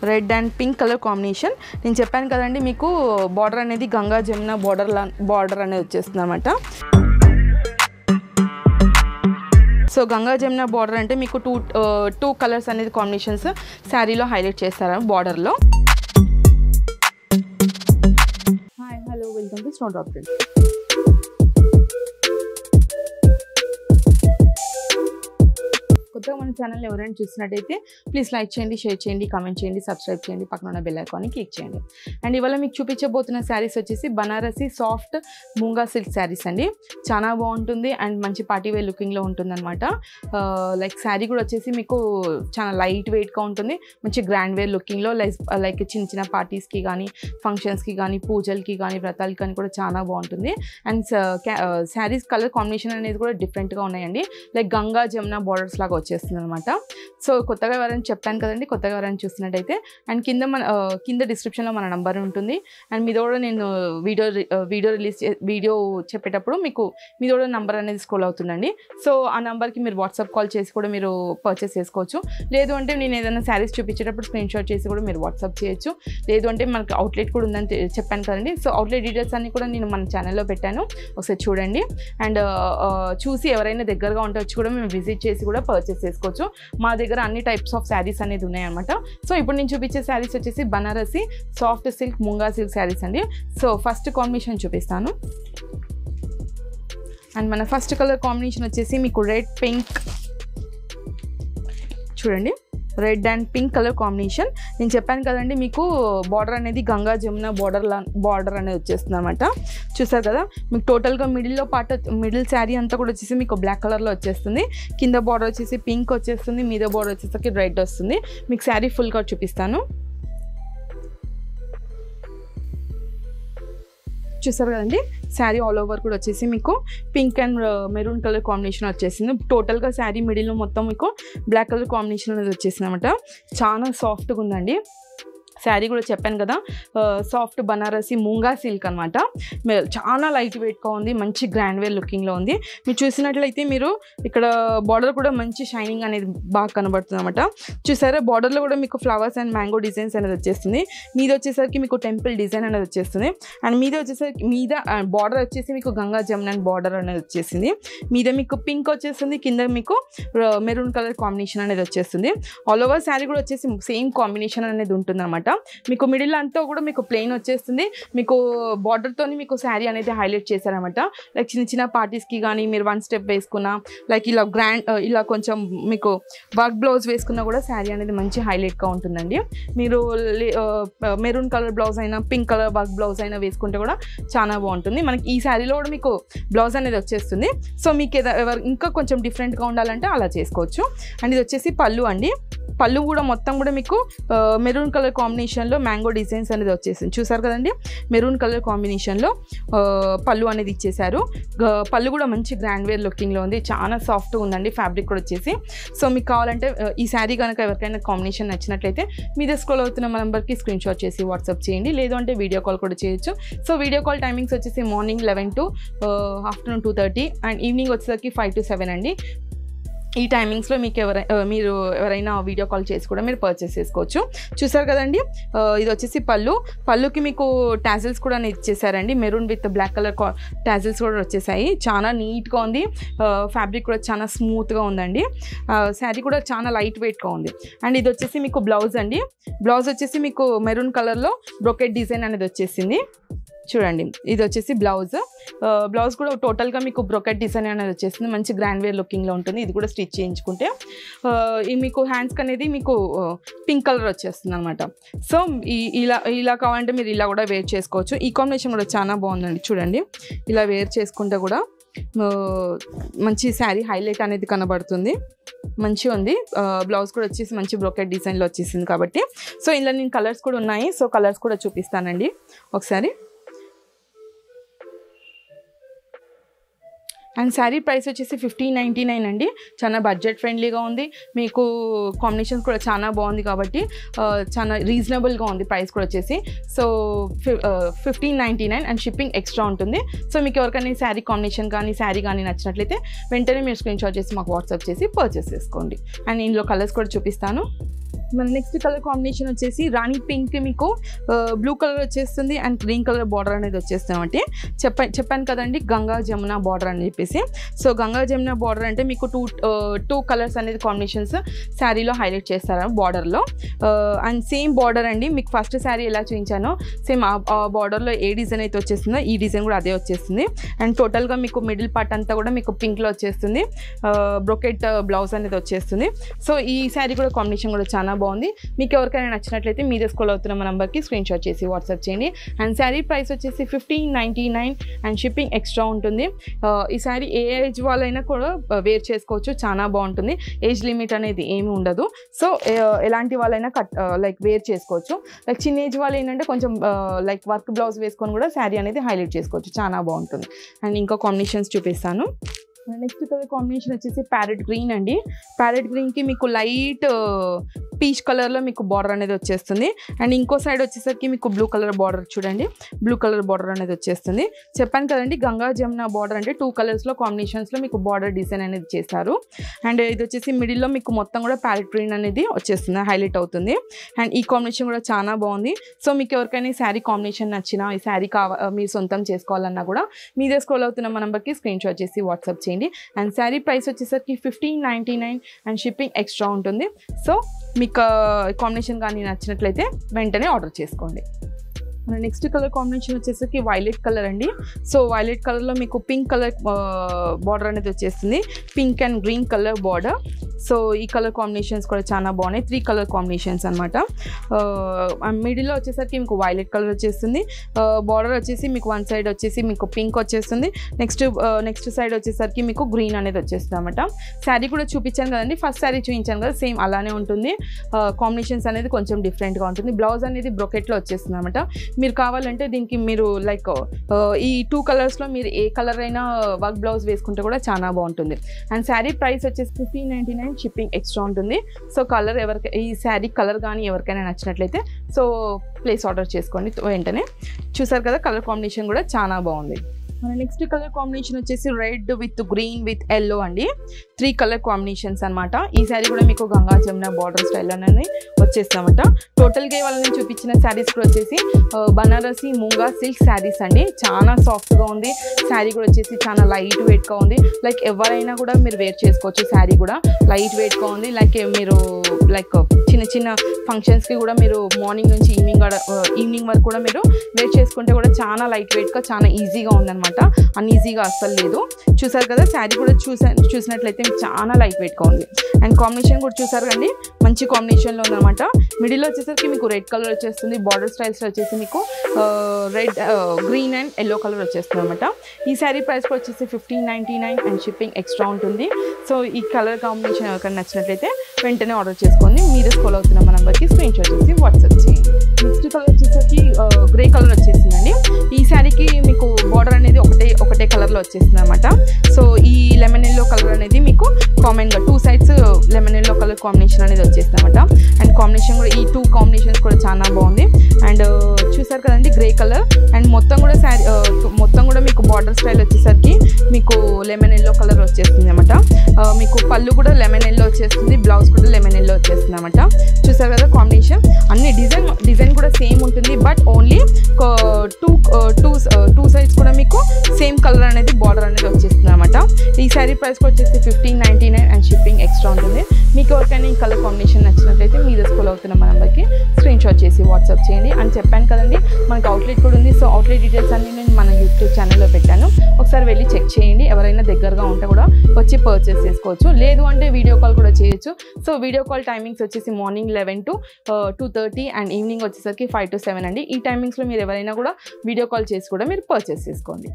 Red and pink colour combination. నేను చెప్పాను కదండి మీకు బార్డర్ అనేది గంగా జమున బార్డర్ అనేది వచ్చేస్తుంది అనమాట. సో గంగా జమున బార్డర్ అంటే మీకు టూ కలర్స్ అనేది కాంబినేషన్స్ శారీలో హైలైట్ చేస్తారు బార్డర్లో. Hi hello welcome to stone drop trends. కొత్తగా మన ఛానల్ ఎవరైనా చూసినట్టయితే ప్లీజ్ లైక్ చేయండి, షేర్ చేయండి, కామెంట్ చేయండి, సబ్స్క్రైబ్ చేయండి, పక్కన ఉన్న బెల్ ఐకాన్ని క్లిక్ చేయండి. అండ్ ఇవాళ మీకు చూపించబోతున్న శారీస్ వచ్చేసి బనారసి సాఫ్ట్ మూంగా సిల్క్ శారీస్ అండి. చాలా బాగుంటుంది అండ్ మంచి పార్టీ వేర్ లుకింగ్లో ఉంటుందన్నమాట. లైక్ శారీ కూడా వచ్చేసి మీకు చాలా లైట్ వెయిట్గా ఉంటుంది, మంచి గ్రాండ్ వేర్ లుకింగ్లో. లైక్ చిన్న చిన్న పార్టీస్కి కానీ ఫంక్షన్స్కి కానీ పూజలకి కానీ వ్రతాలకి కానీ కూడా చాలా బాగుంటుంది. అండ్ శారీస్ కలర్ కాంబినేషన్ అనేది కూడా డిఫరెంట్గా ఉన్నాయండి. లైక్ గంగా జమున బార్డర్స్ లాగా వచ్చేస్తుంది అనమాట. సో కొత్తగా ఎవరైనా చెప్పాను కదండి, కొత్తగా ఎవరైనా చూస్తున్నట్టయితే అండ్ కింద డిస్క్రిప్షన్లో మన నంబర్ ఉంటుంది. అండ్ మీద కూడా నేను వీడియో చెప్పేటప్పుడు మీకు మీద కూడా నంబర్ అనేది స్క్రోల్ అవుతుందండి. సో ఆ నెంబర్కి మీరు వాట్సాప్ కాల్ చేసి కూడా మీరు పర్చేస్ చేసుకోవచ్చు. లేదు అంటే నేను ఏదైనా శారీస్ చూపించేటప్పుడు స్క్రీన్ షాట్ చేసి కూడా మీరు వాట్సాప్ చేయొచ్చు. లేదు అంటే మనకి అవుట్లెట్ కూడా ఉందని చెప్పాను కదండి. సో అవుట్లెట్ డీటెయిల్స్ అన్నీ కూడా నేను మన ఛానల్లో పెట్టాను, ఒకసారి చూడండి. అండ్ చూసి ఎవరైనా దగ్గరగా ఉంటే వచ్చి కూడా మేము విజిట్ చేసి కూడా పర్చేస్ చేసుకోవచ్చు. మా దగ్గర అన్ని టైప్స్ ఆఫ్ శారీస్ అనేది ఉన్నాయన్నమాట. సో ఇప్పుడు నేను చూపించే శారీస్ వచ్చేసి Banarasi soft silk మూంగా silk saris అండి. సో ఫస్ట్ కాంబినేషన్ చూపిస్తాను. అండ్ మన ఫస్ట్ కలర్ కాంబినేషన్ వచ్చేసి మీకు రెడ్ పింక్, చూడండి red and pink colour combination. నేను చెప్పాను కదండి మీకు బార్డర్ అనేది గంగా జమున బార్డర్ అనేది వచ్చేస్తుంది అనమాట. చూసారు కదా మీకు టోటల్గా మిడిల్ శారీ అంతా కూడా వచ్చేసి మీకు బ్లాక్ కలర్లో వచ్చేస్తుంది. కింద బార్డర్ వచ్చేసి పింక్ వచ్చేస్తుంది, మీద బార్డర్ వచ్చేసరికి రెడ్ వస్తుంది. మీకు శారీ ఫుల్గా చూపిస్తాను. చూసారు కదండి శారీ ఆల్ ఓవర్ కూడా వచ్చేసి మీకు pink and maroon colour combination వచ్చేసింది. టోటల్గా శారీ మిడిల్లో మొత్తం మీకు బ్లాక్ కలర్ కాంబినేషన్ అనేది వచ్చేసింది అనమాట. చాలా సాఫ్ట్గా ఉందండి శారీ కూడా. చెప్పాను కదా సాఫ్ట్ బనారసి మూంగా సిల్క్ అనమాట. చాలా లైట్ వెయిట్గా ఉంది, మంచి గ్రాండ్ వేర్ లుకింగ్లో ఉంది. మీరు చూసినట్లయితే మీరు ఇక్కడ బార్డర్ కూడా మంచి షైనింగ్ అనేది బాగా కనబడుతుంది అనమాట. చూసారా బార్డర్లో కూడా మీకు ఫ్లవర్స్ అండ్ మ్యాంగో డిజైన్స్ అనేది వచ్చేస్తుంది. మీద వచ్చేసరికి మీకు టెంపుల్ డిజైన్ అనేది వచ్చేస్తుంది. అండ్ మీద వచ్చేసరికి బార్డర్ వచ్చేసి మీకు గంగా జమున బార్డర్ అనేది వచ్చేసింది. మీద మీకు పింక్ వచ్చేస్తుంది, కింద మీకు మెరూన్ కలర్ కాంబినేషన్ అనేది వచ్చేస్తుంది. ఆల్ ఓవర్ శారీ కూడా వచ్చేసి సేమ్ కాంబినేషన్ అనేది ఉంటుంది అనమాట. మీకు మిడిల్ అంతా కూడా మీకు ప్లెయిన్ వచ్చేస్తుంది. మీకు బార్డర్తో మీకు శారీ అనేది హైలైట్ చేశారనమాట. లైక్ చిన్న చిన్న పార్టీస్కి కానీ మీరు వన్ స్టెప్ వేసుకున్నా, లైక్ ఇలా కొంచెం మీకు వర్క్ బ్లౌజ్ వేసుకున్నా కూడా శారీ అనేది మంచి హైలైట్గా ఉంటుందండి. మీరు మెరూన్ కలర్ బ్లౌజ్ అయినా పింక్ కలర్ వర్క్ బ్లౌజ్ అయినా వేసుకుంటే కూడా చాలా బాగుంటుంది. మనకి ఈ శారీలో కూడా మీకు బ్లౌజ్ అనేది వచ్చేస్తుంది. సో మీకు ఇంకా కొంచెం డిఫరెంట్గా ఉండాలంటే అలా చేసుకోవచ్చు. అండ్ ఇది వచ్చేసి పళ్ళు అండి. పళ్ళు కూడా మొత్తం కూడా మీకు మెరూన్ కలర్ కాంబినేషన్లో మ్యాంగో డిజైన్స్ అనేది వచ్చేసింది. చూసారు కదండి మెరూన్ కలర్ కాంబినేషన్లో పళ్ళు అనేది ఇచ్చేసారు. పళ్ళు కూడా మంచి గ్రాండ్ వేర్ లుకింగ్లో ఉంది, చాలా సాఫ్ట్గా ఉందండి ఫ్యాబ్రిక్ కూడా వచ్చేసి. సో మీకు కావాలంటే ఈ శారీ కనుక ఎవరికైనా కాంబినేషన్ నచ్చినట్లయితే మీద స్క్రోల్ అవుతున్న మా నెంబర్కి స్క్రీన్ షాట్ చేసి వాట్సాప్ చేయండి. లేదు అంటే వీడియో కాల్ కూడా చేయొచ్చు. సో వీడియో కాల్ టైమింగ్స్ వచ్చేసి morning 11 to afternoon 2:30 and evening వచ్చేసరికి 5 to 7 అండి. ఈ టైమింగ్స్లో మీకు మీరు ఎవరైనా వీడియో కాల్ చేసి కూడా మీరు పర్చేస్ చేసుకోవచ్చు. చూసారు కదండి ఇది వచ్చేసి పళ్ళుకి మీకు టాజిల్స్ కూడా ఇచ్చేసారండి. Maroon with black colour tassels కూడా వచ్చేసాయి. చాలా నీట్గా ఉంది, ఫ్యాబ్రిక్ కూడా చాలా స్మూత్గా ఉందండి. శారీ కూడా చాలా లైట్ వెయిట్గా ఉంది. అండ్ ఇది వచ్చేసి మీకు బ్లౌజ్ అండి. బ్లౌజ్ వచ్చేసి మీకు మెరూన్ కలర్లో బ్రొకెట్ డిజైన్ అనేది వచ్చేసింది. చూడండి ఇది వచ్చేసి బ్లౌజ్ కూడా టోటల్గా మీకు బ్రొకెట్ డిజైన్ అనేది వచ్చేసింది. మంచి గ్రాండ్ వేర్ లుకింగ్లో ఉంటుంది. ఇది కూడా స్టిచ్ చేయించుకుంటే మీకు హ్యాండ్స్కి అనేది మీకు పింక్ కలర్ వచ్చేస్తుంది అనమాట. సో ఇలా కావాలంటే మీరు ఇలా కూడా వేర్ చేసుకోవచ్చు. ఈ కాంబినేషన్ కూడా చాలా బాగుందండి. చూడండి ఇలా వేర్ చేసుకుంటే కూడా మంచి శారీ హైలైట్ అనేది కనబడుతుంది, మంచిగా ఉంది. బ్లౌజ్ కూడా వచ్చేసి మంచి బ్రోకెట్ డిజైన్లో వచ్చేసింది కాబట్టి. సో ఇలా నేను కలర్స్ కూడా ఉన్నాయి. సో కలర్స్ కూడా చూపిస్తానండి ఒకసారి. అండ్ శారీ ప్రైస్ వచ్చేసి 1599 అండి. చాలా బడ్జెట్ ఫ్రెండ్లీగా ఉంది. మీకు కాంబినేషన్స్ కూడా చాలా బాగుంది కాబట్టి చాలా రీజనబుల్గా ఉంది ప్రైస్ కూడా వచ్చేసి. సో 1599 అండ్ షిప్పింగ్ ఎక్స్ట్రా ఉంటుంది. సో మీకు ఎవరికైనా శారీ కాంబినేషన్ కానీ శారీ కానీ నచ్చినట్లయితే వెంటనే మీరు స్క్రీన్ షాట్ చేసి మాకు వాట్సాప్ చేసి పర్చేస్ చేసుకోండి. అండ్ ఇందులో కలర్స్ కూడా చూపిస్తాను. మన నెక్స్ట్ కలర్ కాంబినేషన్ వచ్చేసి రాణి పింక్ మీకు బ్లూ కలర్ వచ్చేస్తుంది అండ్ గ్రీన్ కలర్ బార్డర్ అనేది వచ్చేస్తాం అంటే చెప్పాను కదండి గంగా జమున బార్డర్ అని చెప్పేసి. సో గంగా జమున బార్డర్ అంటే మీకు టూ కలర్స్ అనేది కాంబినేషన్స్ శారీలో హైలైట్ చేస్తారు బార్డర్లో. అండ్ సేమ్ బార్డర్ అండి, మీకు ఫస్ట్ శారీ ఎలా చూపించానో సేమ్ ఆ బార్డర్లో ఏ డిజైన్ అయితే వచ్చేస్తుందో ఈ డిజైన్ కూడా అదే వచ్చేస్తుంది. అండ్ టోటల్గా మీకు మిడిల్ పార్ట్ అంతా కూడా మీకు పింక్లో వచ్చేస్తుంది, బ్రోకెట్ బ్లౌజ్ అనేది వచ్చేస్తుంది. సో ఈ శారీ కూడా కాంబినేషన్ కూడా చాలా బాగుంది. మీకు ఎవరికైనా నచ్చినట్లయితే మీరే స్క్రోల్ అవుతున్న మా నెంబర్కి స్క్రీన్ షాట్ చేసి వాట్సాప్ చేయండి. అండ్ శారీ ప్రైస్ వచ్చేసి 1599 అండ్ షిప్పింగ్ ఎక్స్ట్రా ఉంటుంది. ఈ శారీ ఏ ఏజ్ వాళ్ళైనా కూడా వేర్ చేసుకోవచ్చు, చాలా బాగుంటుంది. ఏజ్ లిమిట్ అనేది ఏమి ఉండదు. సో ఎలాంటి వాళ్ళైనా లైక్ వేర్ చేసుకోవచ్చు. లైక్ చిన్న ఏజ్ వాళ్ళు ఏంటంటే కొంచెం లైక్ వర్క్ బ్లౌజ్ వేసుకొని కూడా శారీ అనేది హైలైట్ చేసుకోవచ్చు, చాలా బాగుంటుంది. అండ్ ఇంకా కాంబినేషన్స్ చూపిస్తాను. నెక్స్ట్ కలర్ కాంబినేషన్ వచ్చేసి ప్యారెట్ గ్రీన్ అండి. ప్యారెట్ గ్రీన్కి మీకు లైట్ పీచ్ కలర్లో మీకు బార్డర్ అనేది వచ్చేస్తుంది. అండ్ ఇంకో సైడ్ వచ్చేసరికి మీకు బ్లూ కలర్ బార్డర్ చూడండి, బ్లూ కలర్ బార్డర్ అనేది వచ్చేస్తుంది. చెప్పాను కదండి గంగా జమున బార్డర్ అంటే 2 కలర్స్లో కాంబినేషన్స్లో మీకు బార్డర్ డిజైన్ అనేది చేస్తారు. అండ్ ఇది వచ్చేసి మిడిల్లో మీకు మొత్తం కూడా ప్యారెట్ గ్రీన్ అనేది వచ్చేస్తుంది, హైలైట్ అవుతుంది. అండ్ ఈ కాంబినేషన్ కూడా చాలా బాగుంది. సో మీకు ఎవరికైనా ఈ శారీ కాంబినేషన్ నచ్చినా, ఈ శారీ మీరు సొంతం చేసుకోవాలన్నా కూడా మీదే స్క్రోల్ అవుతున్న మా నెంబర్కి స్క్రీన్ షాట్ చేసి వాట్సాప్ చేయండి. అండ్ శారీ ప్రైస్ వచ్చేసరికి 1599 అండ్ షిప్పింగ్ ఎక్స్ట్రా ఉంటుంది. సో మీకు కాంబినేషన్ కానీ నచ్చినట్లయితే వెంటనే ఆర్డర్ చేసుకోండి. నెక్స్ట్ కలర్ కాంబినేషన్ వచ్చేసరికి వైలెట్ కలర్ అండి. సో వైలెట్ కలర్లో మీకు పింక్ కలర్ బార్డర్ అనేది వచ్చేస్తుంది, pink and green colour border. So ఈ కలర్ కాంబినేషన్స్ కూడా చాలా బాగున్నాయి, 3 కలర్ కాంబినేషన్స్ అనమాట. మిడిల్లో వచ్చేసరికి మీకు వైలెట్ కలర్ వచ్చేస్తుంది, బార్డర్ వచ్చేసి మీకు వన్ సైడ్ వచ్చేసి మీకు పింక్ వచ్చేస్తుంది, నెక్స్ట్ సైడ్ వచ్చేసరికి మీకు గ్రీన్ అనేది వచ్చేస్తుంది అనమాట. శారీ కూడా చూపించాను కదండి, ఫస్ట్ శారీ చూపించాను కదా, సేమ్ అలానే ఉంటుంది. కాంబినేషన్స్ అనేది కొంచెం డిఫరెంట్గా ఉంటుంది. బ్లౌజ్ అనేది బ్రొకెట్లో వచ్చేస్తుంది అనమాట. మీరు కావాలంటే దీనికి మీరు లైక్ ఈ 2 కలర్స్లో మీరు ఏ కలర్ అయినా వర్క్ బ్లౌజ్ వేసుకుంటే కూడా చాలా బాగుంటుంది. అండ్ శారీ ప్రైస్ వచ్చేసి 1599 షిప్పింగ్ ఎక్స్ట్రా ఉంటుంది. సో కలర్ ఈ శారీ కలర్ కానీ ఎవరికైనా నచ్చినట్లయితే సో ప్లేస్ ఆర్డర్ చేసుకోండి వెంటనే. చూసారు కదా కలర్ కాంబినేషన్ కూడా చాలా బాగుంది. మన నెక్స్ట్ కలర్ కాంబినేషన్ వచ్చేసి red with green with yellow అండి, 3 కలర్ కాంబినేషన్స్ అనమాట. ఈ శారీ కూడా మీకు గంగా జమున బార్డర్ స్టైల్ అనేది వచ్చేస్తామట. టోటల్గా ఇవాళ నేను చూపించిన శారీస్ కూడా వచ్చేసి బనారసి మూంగా సిల్క్ శారీస్ అండి. చాలా సాఫ్ట్గా ఉంది శారీ కూడా వచ్చేసి, చాలా లైట్ వెయిట్గా ఉంది. లైక్ ఎవరైనా కూడా మీరు వేర్ చేసుకోవచ్చు. శారీ కూడా లైట్ వెయిట్గా ఉంది. లైక్ మీరు లైక్ చిన్న ఫంక్షన్స్కి కూడా మీరు మార్నింగ్ నుంచి ఈవినింగ్ వరకు కూడా మీరు వేర్ చేసుకుంటే కూడా చాలా లైట్ వెయిట్గా చాలా ఈజీగా ఉందన్నమాట, అన్ఈజీగా అస్సలు లేదు. చూసారు కదా శారీ కూడా చూసినట్లయితే చాలా లైట్ వెయిట్గా ఉంది. అండ్ కాంబినేషన్ కూడా చూసారు కండి, మంచి కాంబినేషన్లో ఉందన్నమాట. మిడిల్లో వచ్చేసరికి మీకు రెడ్ కలర్ వచ్చేస్తుంది, బార్డర్ స్టైల్స్లో వచ్చేసి మీకు red green and yellow colour వచ్చేస్తుంది అనమాట. ఈ శారీ ప్రైస్ కూడా వచ్చేసి 1599 అండ్ షిప్పింగ్ ఎక్స్ట్రా ఉంటుంది. సో ఈ కలర్ కాంబినేషన్ ఎవరికైనా నచ్చినట్లయితే వెంటనే ఆర్డర్ చేసుకోండి. మీరే స్క్రోల్ అవుతున్న మా నెంబర్కి స్క్రీన్ షాట్ చేసి వాట్సాప్ చేయండి. నెక్స్ట్ కలర్ వచ్చేసరికి గ్రే కలర్ వచ్చేసిందండి. ఈ శారీకి మీకు బార్డర్ అనేది ఒకటే కలర్లో వచ్చేస్తుంది అనమాట. సో ఈ లెమన్ ఎల్లో కలర్ అనేది మీకు కామన్గా 2 sides lemon yellow colour combination అనేది వచ్చేస్తుంది అనమాట. అండ్ కాంబినేషన్ కూడా ఈ 2 కాంబినేషన్స్ కూడా చాలా బాగుంది. అండ్ చూసారు కదండి గ్రే కలర్. అండ్ మొత్తం కూడా మీకు బార్డర్ స్టైల్ వచ్చేసరికి మీకు లెమన్ ఎల్లో కలర్ వచ్చేస్తుంది అనమాట. మీకు పళ్ళు కూడా లెమన్ ఎల్లో వచ్చేస్తుంది, బ్లౌజ్ కూడా లెమన్ ఎల్లో వచ్చేస్తుంది అనమాట. చూసారు కదా కాంబినేషన్, అన్ని డిజైన్ కూడా సేమ్ ఉంటుంది. బట్ ఓన్లీ టూ సైడ్స్ కూడా మీకు సేమ్ కలర్ అనేది బార్డర్ అనేది వచ్చేస్తుంది అనమాట. ఈ శారీ ప్రైస్ వచ్చేసి 1599 అండ్ షిప్పింగ్ ఎక్స్ట్రా ఉంటుంది. మీకు ఎవరికైనా ఈ కలర్ కాంబినేషన్ నచ్చినట్లయితే మీరు స్క్రోల్ అవుతున్న మా నెంబర్కి స్క్రీన్ షాట్ చేసి వాట్సాప్ చేయండి. అని చెప్పాను కదండి మనకి అవుట్లెట్ కూడా ఉంది. సో అవుట్లెట్ డీటెయిల్స్ అన్ని నేను మన యూట్యూబ్ ఛానల్లో పెట్టాను, ఒకసారి వెళ్ళి చెక్ చేయండి. ఎవరైనా దగ్గరగా ఉంటే కూడా వచ్చి పర్చేస్ చేసుకోవచ్చు, లేదు అంటే వీడియో కాల్ కూడా చేయొచ్చు. సో వీడియో కాల్ టైమింగ్స్ వచ్చేసి మార్నింగ్ 11 to 2:30 అండ్ ఈవినింగ్ వచ్చేసరికి 5 to 7 అండి. ఈ టైమింగ్స్లో మీరు ఎవరైనా కూడా వీడియో కాల్ చేసి కూడా మీరు పర్చేస్ చేసుకోండి.